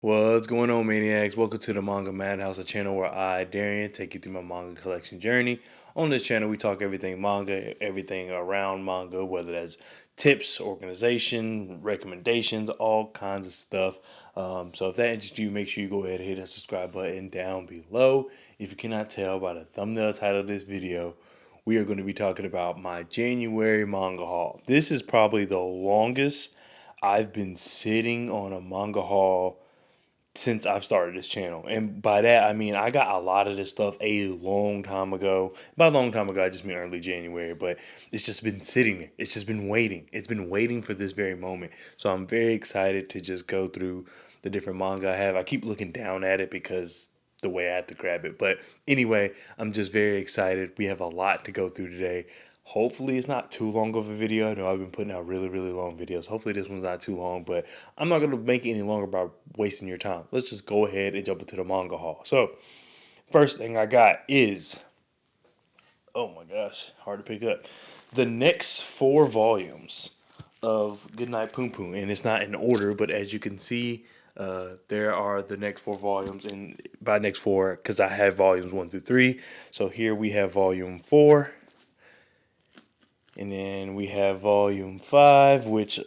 What's going on, maniacs? Welcome to the Manga Madhouse, a channel where I, Darian, take you through my manga collection journey. On this channel, we talk everything manga, everything around manga, whether that's tips, organization, recommendations, all kinds of stuff. So if that interests you, make sure you go ahead and hit that subscribe button down below. If you cannot tell by the thumbnail title of this video, we are going to be talking about my January manga haul. This is probably the longest I've been sitting on a manga haul since I've started this channel. And by that, I mean, I got a lot of this stuff a long time ago. By a long time ago, I just mean early January, but it's just been sitting there. It's just been waiting. It's been waiting for this very moment. So I'm very excited to just go through the different manga I have. I keep looking down at it because the way I have to grab it. But anyway, I'm just very excited. We have a lot to go through today. Hopefully it's not too long of a video. I know I've been putting out really, really long videos. Hopefully this one's not too long, but I'm not going to make it any longer by wasting your time. Let's just go ahead and jump into the manga haul. So, first thing I got is, oh my gosh, hard to pick up. The next 4 volumes of Goodnight Poon Poon. And it's not in order, but as you can see, there are the next 4 volumes. And by next 4, because I have volumes 1 through 3. So here we have volume 4. And then we have volume 5, which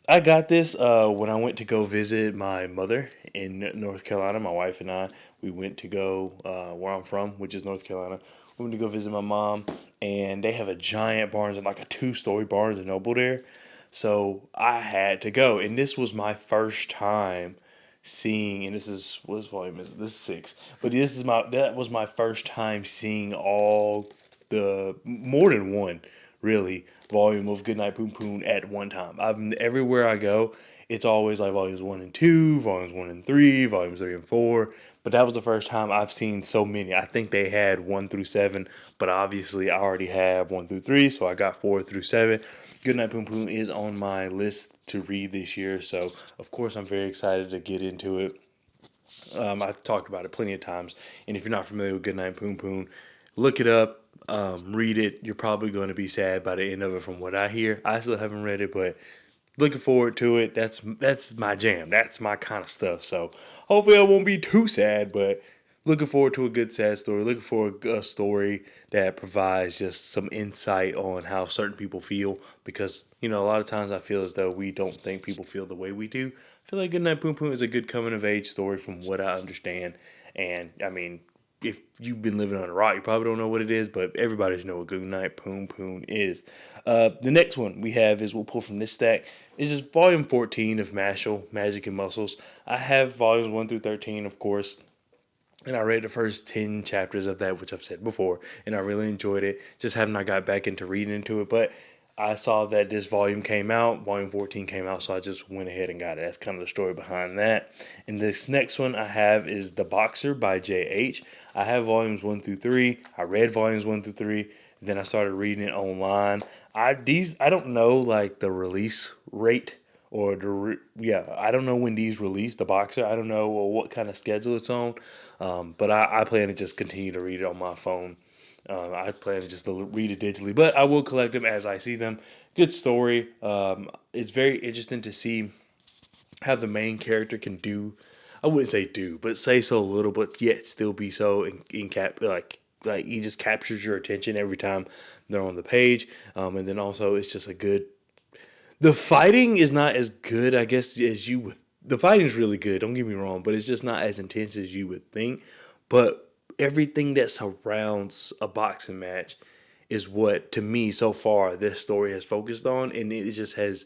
I got this when I went to go visit my mother in North Carolina. My wife and we went to go where I'm from, which is North Carolina. We went to go visit my mom, and they have a giant Barnes and like a 2-story Barnes and Noble there. So I had to go, and this was my first time seeing, and this is what volume is it? This is 6, but that was my first time seeing all the more than one really volume of Goodnight Poon Poon at one time. Everywhere I go, it's always like volumes 1 and 2, volumes 1 and 3, volumes 3 and 4. But that was the first time I've seen so many. I think they had 1 through 7, but obviously I already have 1 through 3, so I got 4 through 7. Goodnight Poon Poon is on my list to read this year, so of course I'm very excited to get into it. I've talked about it plenty of times, and if you're not familiar with Goodnight Poon Poon, look it up, read it. You're probably going to be sad by the end of it, from what I hear. I still haven't read it, but looking forward to it. That's my jam. That's my kind of stuff. So hopefully I won't be too sad, but looking forward to a good sad story. Looking for a story that provides just some insight on how certain people feel, because a lot of times I feel as though we don't think people feel the way we do. I feel like Goodnight Poon Poon is a good coming of age story from what I understand. And I mean, if you've been living on a rock, you probably don't know what it is, but everybody should know what Goodnight Poon Poon is. The next one we have is, we'll pull from this stack, is just volume 14 of Mashal, Magic and Muscles. I have volumes 1 through 13, of course. And I read the first 10 chapters of that, which I've said before, and I really enjoyed it. Just haven't I got back into reading into it, but I saw that this volume came out, volume 14 came out, so I just went ahead and got it. That's kind of the story behind that. And this next one I have is The Boxer by J.H. I have volumes 1 through 3. I read volumes 1 through 3. Then I started reading it online. I don't know like the release rate, or I don't know when these release, The Boxer. I don't know what kind of schedule it's on, but I plan to just continue to read it on my phone. I plan to just read it digitally, but I will collect them as I see them. Good story. It's very interesting to see how the main character can do. I wouldn't say do, but say so little, but yet still be so like he just captures your attention every time they're on the page. And then also it's just a good. The fighting is not as good, I guess, as you would. The fighting is really good. Don't get me wrong, but it's just not as intense as you would think. But everything that surrounds a boxing match is what, to me, so far, this story has focused on, and it just has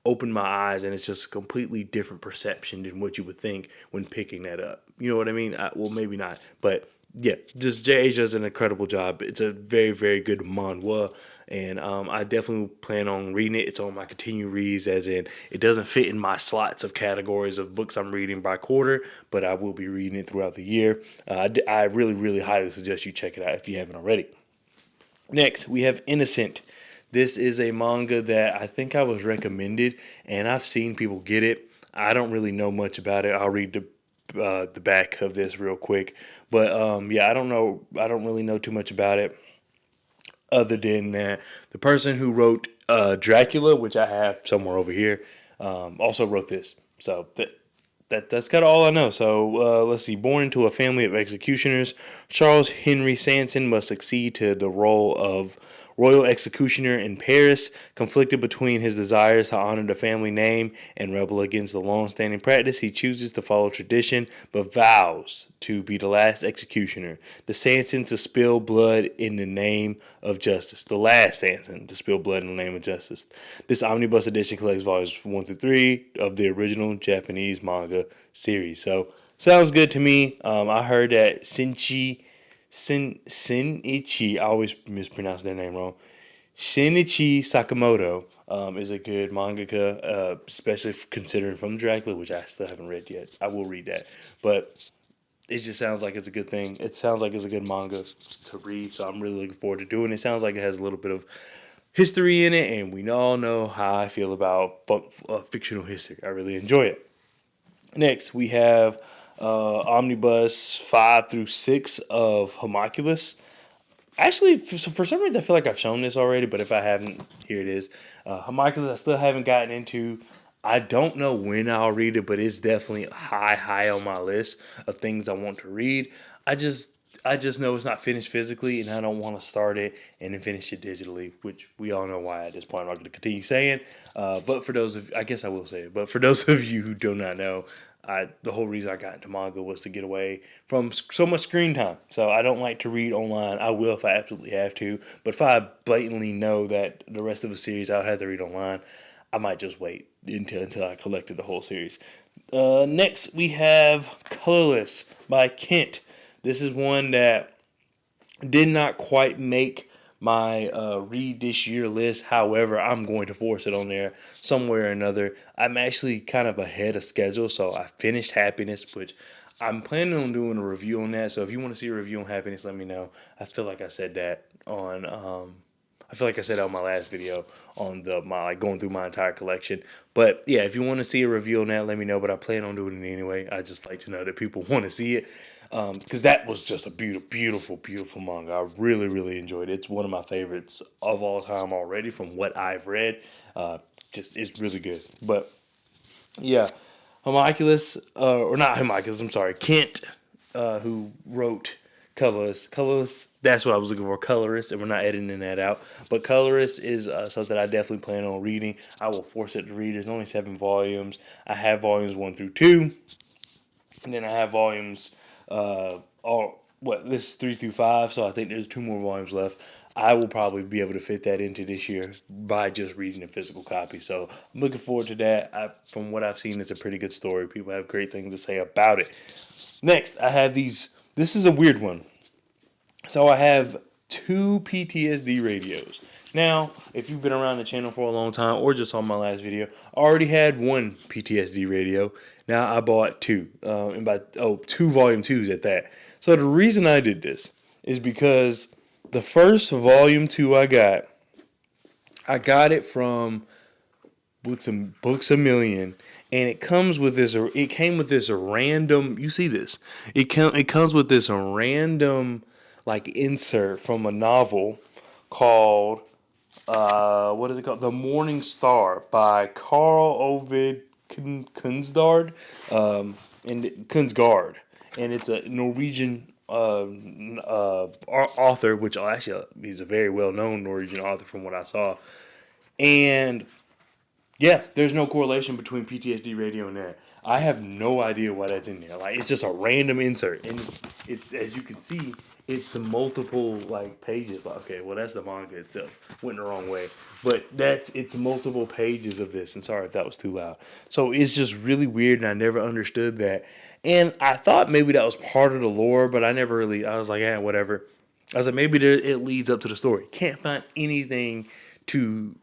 opened my eyes, and it's just a completely different perception than what you would think when picking that up. You know what I mean? Well, maybe not, but yeah, just J.H. does an incredible job. It's a very, very good manhwa, and I definitely plan on reading it. It's on my continue reads, as in it doesn't fit in my slots of categories of books I'm reading by quarter, but I will be reading it throughout the year. I really, really highly suggest you check it out if you haven't already. Next, we have Innocent. This is a manga that I think I was recommended, and I've seen people get it. I don't really know much about it. I'll read the back of this real quick, but yeah, I don't know. I don't really know too much about it, other than that the person who wrote Dracula, which I have somewhere over here, also wrote this. So that's kind of all I know. So let's see. Born into a family of executioners, Charles Henry Sanson must succeed to the role of royal executioner in Paris. Conflicted between his desires to honor the family name and rebel against the long-standing practice, he chooses to follow tradition, but vows to be the last executioner. The Sanson to spill blood in the name of justice. The last Sanson to spill blood in the name of justice. This omnibus edition collects volumes 1 through 3 of the original Japanese manga series. So sounds good to me. I heard that Shinichi, I always mispronounce their name wrong. Shinichi Sakamoto is a good mangaka, especially considering from Dracula, which I still haven't read yet. I will read that, but it just sounds like it's a good thing. It sounds like it's a good manga to read, so I'm really looking forward to doing it. It sounds like it has a little bit of history in it, and we all know how I feel about fictional history. I really enjoy it. Next, we have Omnibus 5 through 6 of Homunculus. Actually, for some reason, I feel like I've shown this already, but if I haven't, here it is. Homunculus, I still haven't gotten into. I don't know when I'll read it, but it's definitely high on my list of things I want to read. I just I just know it's not finished physically, and I don't want to start it and then finish it digitally, which we all know why at this point. I'm not going to continue saying. But for those of, I guess I will say it. But for those of you who do not know, the whole reason I got into manga was to get away from so much screen time. So I don't like to read online. I will if I absolutely have to. But if I blatantly know that the rest of the series I'll have to read online, I might just wait until I collected the whole series. Next, we have Colorless by Kent. This is one that did not quite make my read this year list. However, I'm going to force it on there somewhere or another. I'm actually kind of ahead of schedule, so I finished Happiness, which I'm planning on doing a review on that. So if you want to see a review on Happiness, let me know. I feel like I said that on. I feel like I said that on my last video on my like going through my entire collection. But yeah, if you want to see a review on that, let me know. But I plan on doing it anyway. I just like to know that people want to see it. Because that was just a beautiful manga. I really enjoyed it. It's one of my favorites of all time already from what I've read. Just it's really good. But yeah, Homunculus, or not Homunculus, I'm sorry, Kent, who wrote Colorless. Colorless, that's what I was looking for, Colorist, and we're not editing that out. But Colorist is something I definitely plan on reading. I will force it to read. There's only 7 volumes. I have volumes 1 through 2, and then I have volumes this is 3 through 5, so I think there's 2 more volumes left. I will probably be able to fit that into this year by just reading a physical copy. So I'm looking forward to that. From what I've seen, it's a pretty good story. People have great things to say about it. Next, I have these. This is a weird one. So I have 2 PTSD radios. Now, if you've been around the channel for a long time or just on my last video, I already had 1 PTSD radio. Now I bought 2, and by 2 volume 2s at that. So the reason I did this is because the first volume 2 I got it from Books a Million, and it comes with this. It came with this random. You see this? It comes with this random like insert from a novel called what is it called? The Morning Star by Carl Ovid Kunstgaard, and Kunstgaard, and it's a Norwegian author, which actually he's a very well known Norwegian author from what I saw, and yeah, there's no correlation between PTSD radio and that. I have no idea why that's in there. Like it's just a random insert, and it's as you can see, it's multiple like pages. Like, okay, well that's the manga itself. Went the wrong way, but it's multiple pages of this. And sorry if that was too loud. So it's just really weird, and I never understood that. And I thought maybe that was part of the lore, but I never really. I was like, whatever. I was like, maybe it leads up to the story. Can't find anything to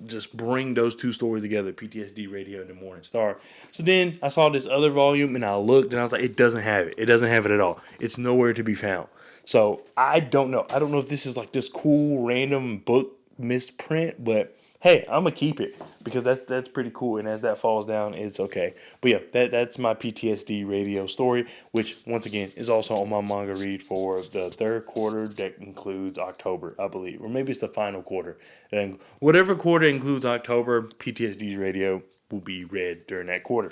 just bring those 2 stories together, PTSD Radio and the Morning Star. So then I saw this other volume and I looked and I was like, it doesn't have it. It doesn't have it at all. It's nowhere to be found. So I don't know. I don't know if this is like this cool random book misprint, but hey, I'm gonna keep it because that's pretty cool. And as that falls down, it's okay. But yeah, that's my PTSD radio story, which once again is also on my manga read for the 3rd quarter that includes October, I believe, or maybe it's the final quarter. And whatever quarter includes October, PTSD radio will be read during that quarter.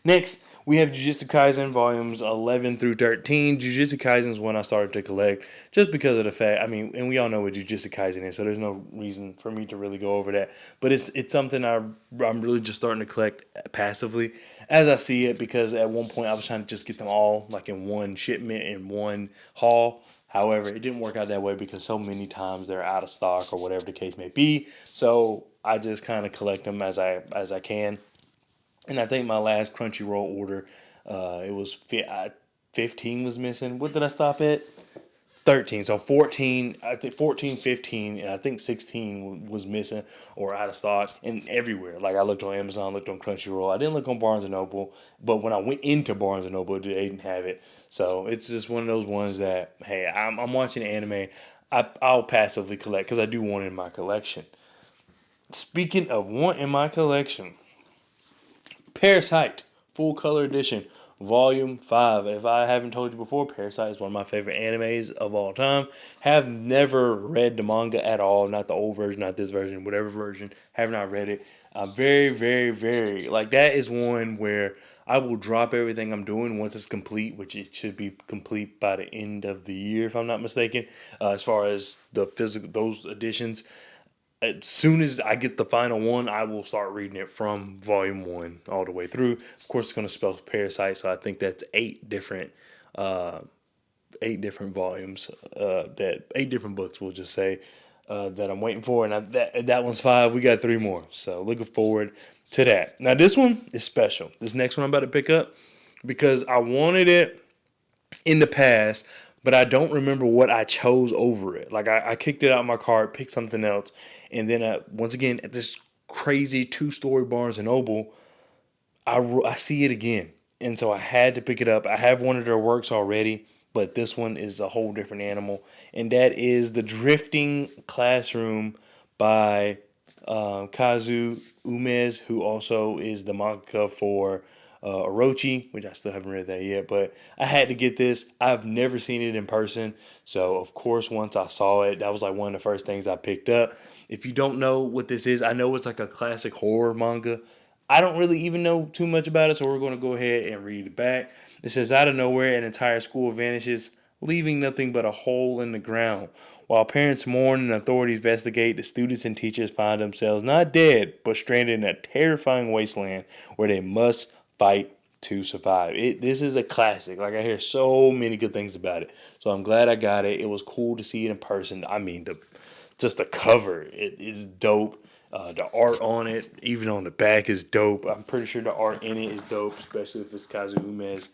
Next, we have Jujutsu Kaisen volumes 11 through 13. Jujutsu Kaisen is one I started to collect just because of the fact, I mean, and we all know what Jujutsu Kaisen is, so there's no reason for me to really go over that. But it's something I'm really just starting to collect passively as I see it, because at one point I was trying to just get them all like in one shipment, in one haul. However, it didn't work out that way because so many times they're out of stock or whatever the case may be. So I just kind of collect them as I can. And I think my last Crunchyroll order, it was 15 was missing. What did I stop at? 13. So 14, I think 14, 15, and I think 16 was missing or out of stock and everywhere. Like I looked on Amazon, looked on Crunchyroll. I didn't look on Barnes and Noble, but when I went into Barnes and Noble, they didn't have it. So it's just one of those ones that, hey, I'm watching anime. I'll passively collect because I do want it in my collection. Speaking of want in my collection, Parasite, full color edition, volume 5. If I haven't told you before, Parasite is one of my favorite animes of all time. Have never read the manga at all, not the old version, not this version, whatever version. Have not read it. I'm very, very, very, like, that is one where I will drop everything I'm doing once it's complete, which it should be complete by the end of the year, if I'm not mistaken, as far as the physical, those editions. As soon as I get the final one, I will start reading it from volume one all the way through. Of course, it's going to spell Parasite, so I think that's uh, 8 different volumes. That 8 different books, we'll just say, that I'm waiting for, and that one's 5. We got 3 more, so looking forward to that. Now, this one is special. This next one I'm about to pick up because I wanted it in the past, but I don't remember what I chose over it. Like I kicked it out of my cart, picked something else, and then once again at this crazy 2-story Barnes and Noble, I see it again, and so I had to pick it up. I have one of their works already, but this one is a whole different animal, and that is The Drifting Classroom by Kazu Umez, who also is the manga for Orochi, which I still haven't read that yet, but I had to get this. I've never seen it in person, so of course, once I saw it, that was like one of the first things I picked up. If you don't know what this is, I know it's like a classic horror manga. I don't really even know too much about it, so we're going to go ahead and read it back. It says, out of nowhere, an entire school vanishes, leaving nothing but a hole in the ground. While parents mourn and authorities investigate, the students and teachers find themselves not dead, but stranded in a terrifying wasteland where they must fight to survive. This is a classic. Like, I hear so many good things about it. So I'm glad I got it. It was cool to see it in person. I mean, just the cover, it is dope. The art on it, even on the back, is dope. I'm pretty sure the art in it is dope, especially if it's Kazu Umez.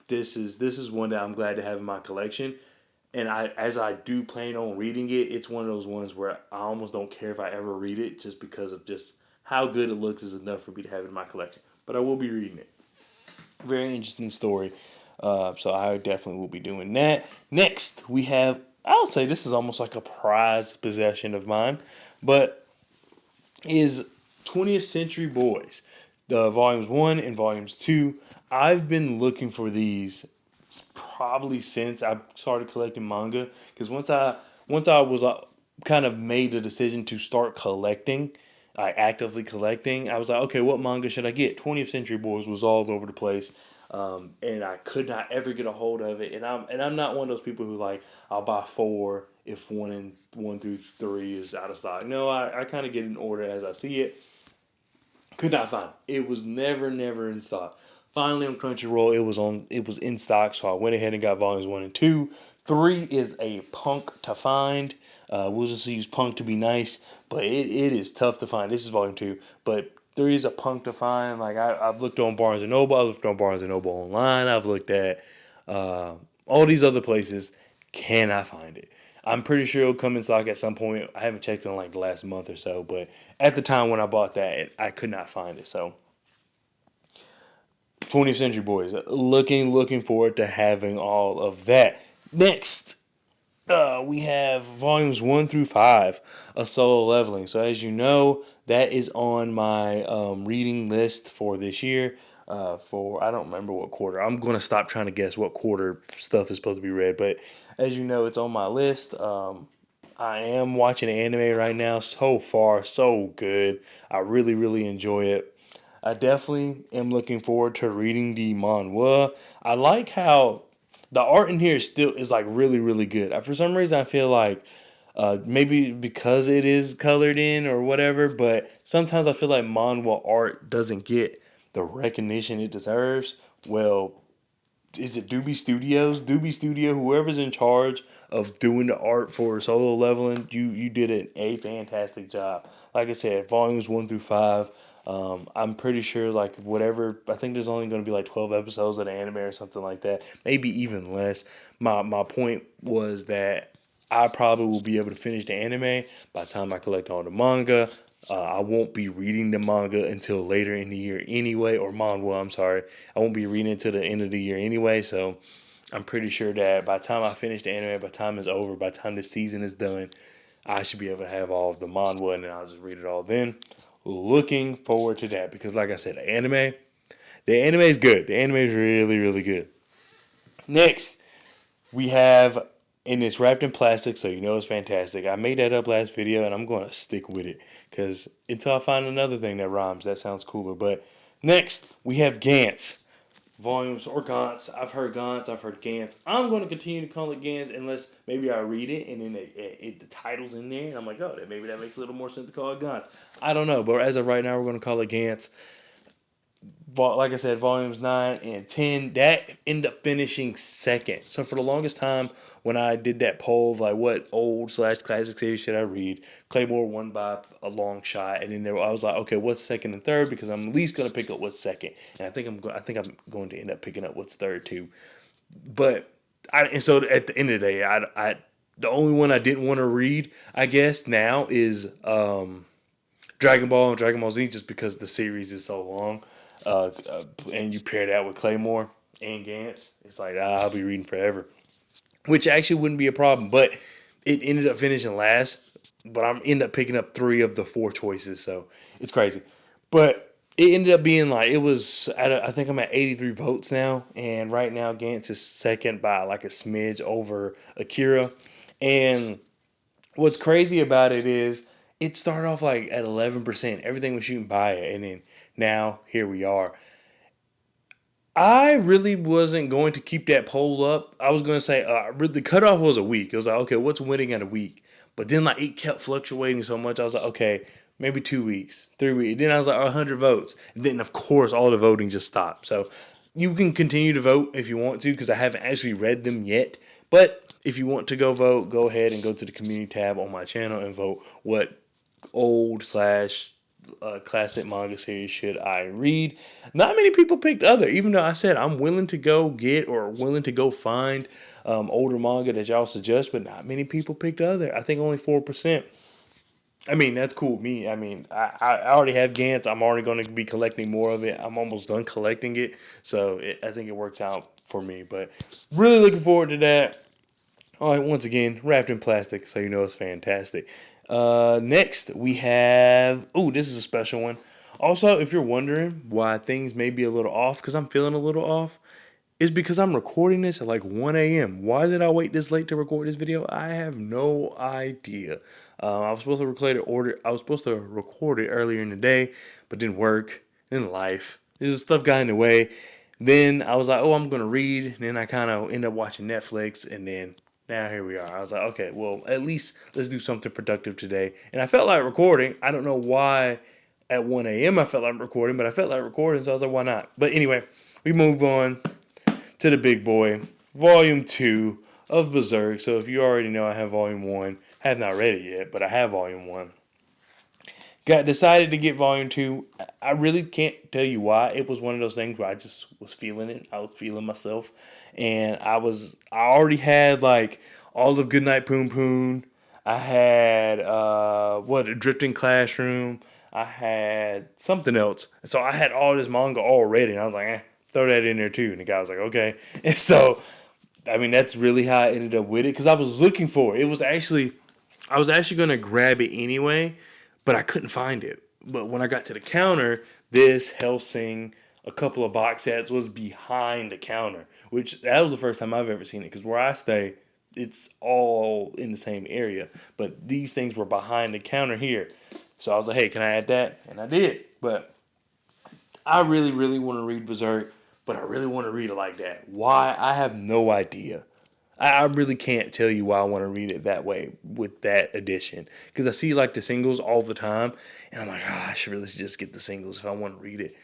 This is one that I'm glad to have in my collection. And as I do plan on reading it, it's one of those ones where I almost don't care if I ever read it, just because of just how good it looks is enough for me to have it in my collection. But I will be reading it. Very interesting story. So I definitely will be doing that. Next, we have, I would say this is almost like a prized possession of mine, but is 20th Century Boys, the volumes 1 and volumes 2. I've been looking for these probably since I started collecting manga, because once I was kind of made the decision to start collecting, actively collecting, I was like, okay, what manga should I get? 20th Century Boys was all over the place. And I could not ever get a hold of it. And I'm not one of those people who, like, I'll buy 4 if 1 through 3 is out of stock. No, I kind of get in order as I see it. Could not find it. It was never in stock. Finally on Crunchyroll, it was in stock, so I went ahead and got volumes 1 and 2. 3 is a punk to find. We'll just use punk to be nice, but it is tough to find. This is volume 2, but 3 is a punk to find. Like, I've looked on Barnes and Noble, I've looked on Barnes and Noble online, I've looked at all these other places. Cannot find it. I'm pretty sure it'll come in stock at some point. I haven't checked in like the last month or so, but at the time when I bought that, I could not find it. So 20th Century Boys, looking forward to having all of that. Next, we have volumes 1 through 5 of Solo Leveling. So as you know, that is on my reading list for this year. For, I don't remember what quarter. I'm going to stop trying to guess what quarter stuff is supposed to be read. But as you know, it's on my list. I am watching anime right now. So far, so good. I really, really enjoy it. I definitely am looking forward to reading the manhwa. I like how the art in here still is like really, really good. For some reason, I feel like maybe because it is colored in or whatever, but sometimes I feel like manhwa art doesn't get the recognition it deserves. Well, is it Doobie Studios? Doobie Studio, whoever's in charge of doing the art for Solo Leveling, you did a fantastic job. Like I said, volumes 1 through 5. I'm pretty sure like whatever. I think there's only going to be like 12 episodes of the anime or something like that, maybe even less. My point was that I probably will be able to finish the anime by the time I collect all the manga. I won't be reading the manga until later in the year anyway, or manhwa, I'm sorry. I won't be reading it till the end of the year anyway, so I'm pretty sure that by the time I finish the anime, by the time it's over, by the time the season is done, I should be able to have all of the manhwa and then I'll just read it all then. Looking forward to that because, like I said, the anime is good. The anime is really, really good. Next, we have, and it's wrapped in plastic, so you know it's fantastic. I made that up last video, and I'm going to stick with it because until I find another thing that rhymes, that sounds cooler. But next, we have Gantz volumes or Gantz. I've heard Gantz, I've heard Gantz. I'm going to continue to call it Gantz unless maybe I read it and then the title's in there, and I'm like, oh, maybe that makes a little more sense to call it Gantz. I don't know, but as of right now, we're going to call it Gantz. Like I said, volumes 9 and 10, that ended up finishing second. So for the longest time, when I did that poll of like what old slash classic series should I read, Claymore won by a long shot, and then I was like, okay, what's second and third? Because I'm at least gonna pick up what's second, and I think I'm going to end up picking up what's third too. But and so at the end of the day, the only one I didn't want to read, I guess now is Dragon Ball and Dragon Ball Z, just because the series is so long, and you pair that with Claymore and Gantz, it's like I'll be reading forever, which actually wouldn't be a problem. But it ended up finishing last, but I'm end up picking up 3 of the 4 choices, so it's crazy. But it ended up being like it was I think I'm at 83 votes now, and right now Gantz is second by like a smidge over Akira, and what's crazy about it is it started off like at 11%. Everything was shooting by it. And then now here we are. I really wasn't going to keep that poll up. I was going to say the cutoff was a week. It was like, okay, what's winning at a week? But then like it kept fluctuating so much. I was like, okay, maybe 2 weeks, 3 weeks. Then I was like 100 votes. And then of course all the voting just stopped. So you can continue to vote if you want to because I haven't actually read them yet. But if you want to go vote, go ahead and go to the community tab on my channel and vote what old slash classic manga series should I read. Not many people picked other, even though I said I'm willing to go get or willing to go find older manga that y'all suggest, but not many people picked other. I think only 4%. I mean, that's cool with me. I mean, I already have Gantz. I'm already going to be collecting more of it. I'm almost done collecting it. So I think it works out for me. But really looking forward to that. All right, once again, wrapped in plastic, so you know it's fantastic. Next, we have... Oh, this is a special one. Also, if you're wondering why things may be a little off, because I'm feeling a little off, is because I'm recording this at like 1 a.m. Why did I wait this late to record this video? I have no idea. I was supposed to record it earlier in the day, but didn't work. Then life. This stuff got in the way. Then I was like, oh, I'm gonna read. And then I kind of end up watching Netflix, and then now here we are. I was like, okay, well, at least let's do something productive today. And I felt like recording. I don't know why at 1 a.m. I felt like recording, but I felt like recording, so I was like, why not? But anyway, we move on to the big boy, Volume 2 of Berserk. So if you already know, I have Volume 1. Have not read it yet, but I have Volume 1. Got decided to get Volume 2. I really can't tell you why. It was one of those things where I just was feeling it. I was feeling myself. And I already had like all of Goodnight Poon Poon. I had a Drifting Classroom. I had something else. And so I had all this manga already. And I was like, throw that in there too. And the guy was like, okay. And so, I mean, that's really how I ended up with it. Because I was looking for it. I was actually going to grab it anyway, but I couldn't find it. But when I got to the counter, this Hellsing, a couple of box sets was behind the counter, which that was the first time I've ever seen it. Because where I stay, it's all in the same area. But these things were behind the counter here. So I was like, hey, can I add that? And I did. But I really, really want to read Berserk, but I really want to read it like that. Why? I have no idea. I really can't tell you why I want to read it that way with that edition. Because I see like the singles all the time, and I'm like, I should really just get the singles if I want to read it.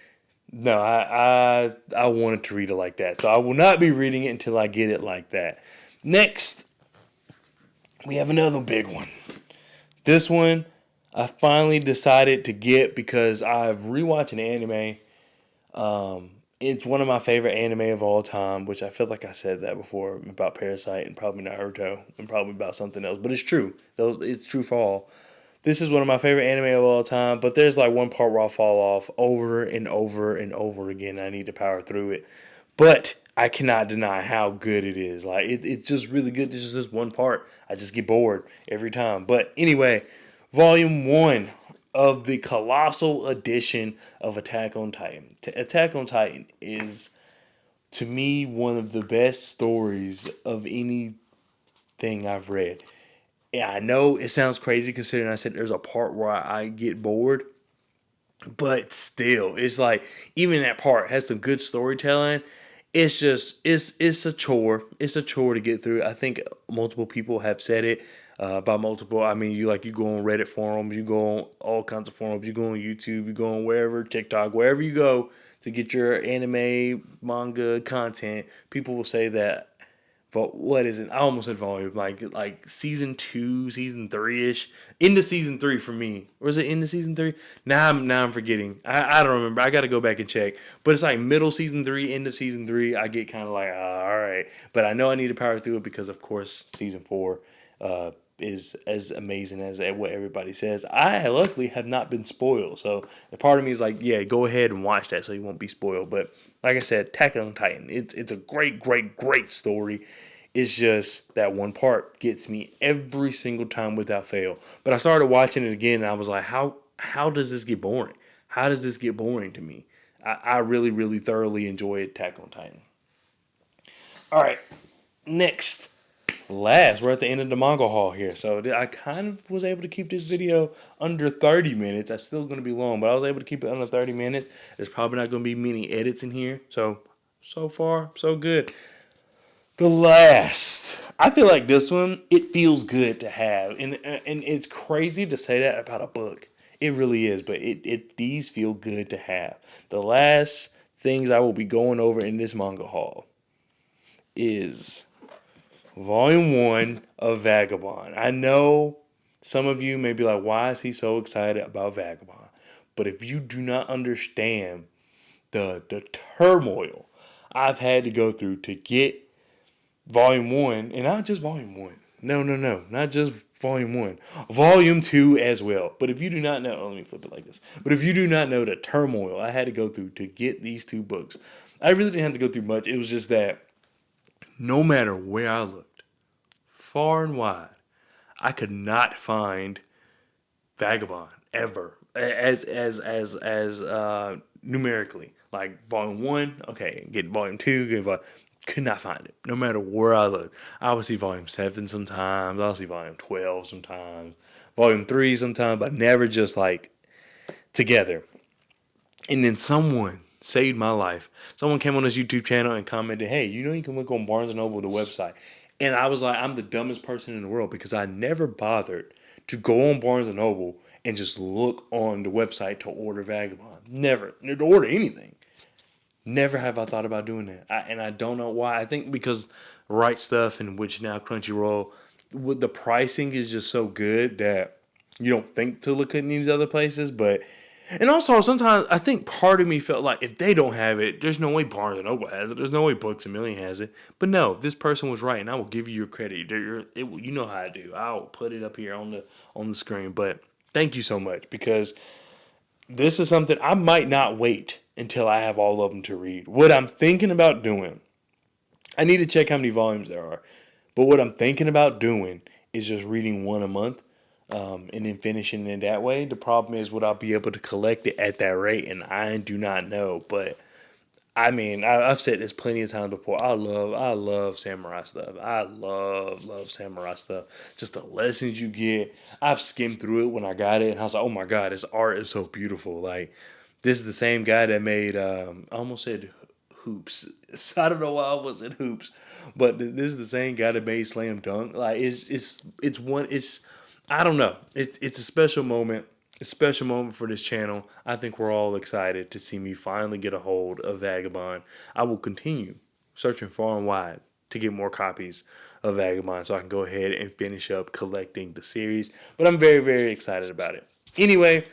No, I wanted to read it like that. So I will not be reading it until I get it like that. Next, we have another big one. This one I finally decided to get because I've rewatched an anime. It's one of my favorite anime of all time, which I feel like I said that before about Parasite and probably Naruto and probably about something else. But it's true. It's true for all. This is one of my favorite anime of all time, but there's like one part where I fall off over and over and over again. I need to power through it. But I cannot deny how good it is. Like it's just really good. This is just one part. I just get bored every time. But anyway, volume one of the colossal edition of Attack on Titan. Attack on Titan is to me one of the best stories of anything I've read. Yeah, I know it sounds crazy considering I said there's a part where I get bored, but still, it's like even that part has some good storytelling. It's just it's a chore. It's a chore to get through. I think multiple people have said it about multiple. I mean, you go on Reddit forums, you go on all kinds of forums, you go on YouTube, you go on wherever TikTok, wherever you go to get your anime manga content. People will say that what is it? I almost said volume. Like season 2, season 3 ish, into season 3 for me. Or is it into season 3? Now I'm forgetting. I don't remember. I got to go back and check. But it's like middle season 3, end of season 3. I get kind of like all right, but I know I need to power through it because of course season 4 is as amazing as what everybody says. I luckily have not been spoiled, so the part of me is like, yeah, go ahead and watch that so you won't be spoiled. But like I said, Attack on Titan, it's a great story. It's just that one part gets me every single time without fail. But I started watching it again, and I was like, how does this get boring? How does this get boring to me? I really, really thoroughly enjoy Attack on Titan. All right, next. Last, we're at the end of the manga haul here. So I kind of was able to keep this video under 30 minutes. That's still going to be long, but I was able to keep it under 30 minutes. There's probably not going to be many edits in here. So far, so good. The last. I feel like this one, it feels good to have. And it's crazy to say that about a book. It really is, but these feel good to have. The last things I will be going over in this manga haul is Volume 1 of Vagabond. I know some of you may be like, why is he so excited about Vagabond? But if you do not understand the turmoil I've had to go through to get Volume 1, and not just Volume 1. No, not just Volume 1. Volume 2 as well. But if you do not know, let me flip it like this. But if you do not know the turmoil I had to go through to get these two books, I really didn't have to go through much. It was just that no matter where I looked, far and wide, I could not find Vagabond ever as numerically. Like volume 1, okay, get volume 2, get volume, could not find it. No matter where I looked. I would see volume 7 sometimes, I'll see volume 12 sometimes, volume 3 sometimes, but never just like together. And then someone saved my life. Someone came on this YouTube channel and commented, hey, you can look on Barnes & Noble, the website. And I was like, I'm the dumbest person in the world because I never bothered to go on Barnes & Noble and just look on the website to order Vagabond. Never. To order anything. Never have I thought about doing that. And I don't know why. I think because Right Stuff, and which now Crunchyroll, the pricing is just so good that you don't think to look at these other places. And also, sometimes I think part of me felt like if they don't have it, there's no way Barnes and Noble has it. There's no way Books a Million has it. But no, this person was right, and I will give you your credit. You know how I do. I'll put it up here on the screen. But thank you so much, because this is something I might not wait until I have all of them to read. What I'm thinking about doing, I need to check how many volumes there are. But what I'm thinking about doing is just reading one a month. And then finishing it that way. The problem is, would I be able to collect it at that rate? And I do not know. But I mean, I've said this plenty of times before. I love samurai stuff. I love samurai stuff. Just the lessons you get. I've skimmed through it when I got it, and I was like, oh my god, this art is so beautiful. Like This is the same guy that made I almost said hoops. So I don't know why I almost said hoops, but this is the same guy that made slam dunk. Like it's one it's I don't know. It's a special moment. A special moment for this channel. I think we're all excited to see me finally get a hold of Vagabond. I will continue searching far and wide to get more copies of Vagabond so I can go ahead and finish up collecting the series. But I'm very, very excited about it. Anyway,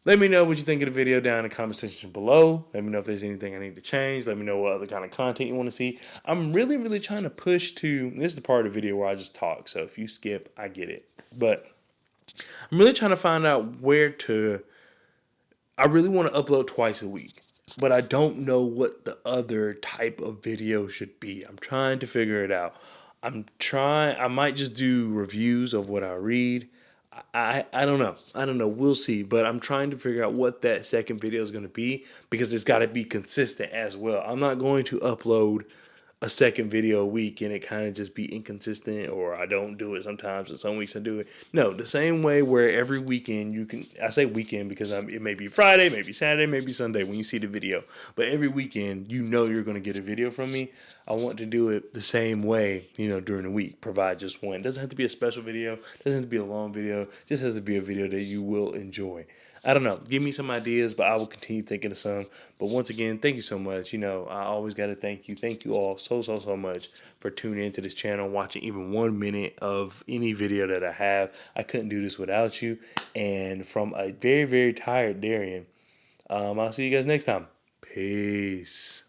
let me know what you think of the video down in the comment section below. Let me know if there's anything I need to change. Let me know what other kind of content you want to see. I'm really, really trying to push to, this is the part of the video where I just talk. So if you skip, I get it. But I'm really trying to find out I really want to upload twice a week. But I don't know what the other type of video should be. I'm trying to figure it out. I might just do reviews of what I read. I don't know. I don't know. We'll see. But I'm trying to figure out what that second video is going to be because it's got to be consistent as well. I'm not going to upload a second video a week and it kind of just be inconsistent, or I don't do it sometimes and some weeks I do it. No, the same way where every weekend I say weekend because it may be Friday, maybe Saturday, maybe Sunday when you see the video, but every weekend you're going to get a video from me. I want to do it the same way, during the week. Provide just one. It doesn't have to be a special video. It doesn't have to be a long video. It just has to be a video that you will enjoy. I don't know. Give me some ideas, but I will continue thinking of some. But once again, thank you so much. I always got to thank you. Thank you all so, so, so much for tuning into this channel, watching even 1 minute of any video that I have. I couldn't do this without you. And from a very, very tired Darian, I'll see you guys next time. Peace.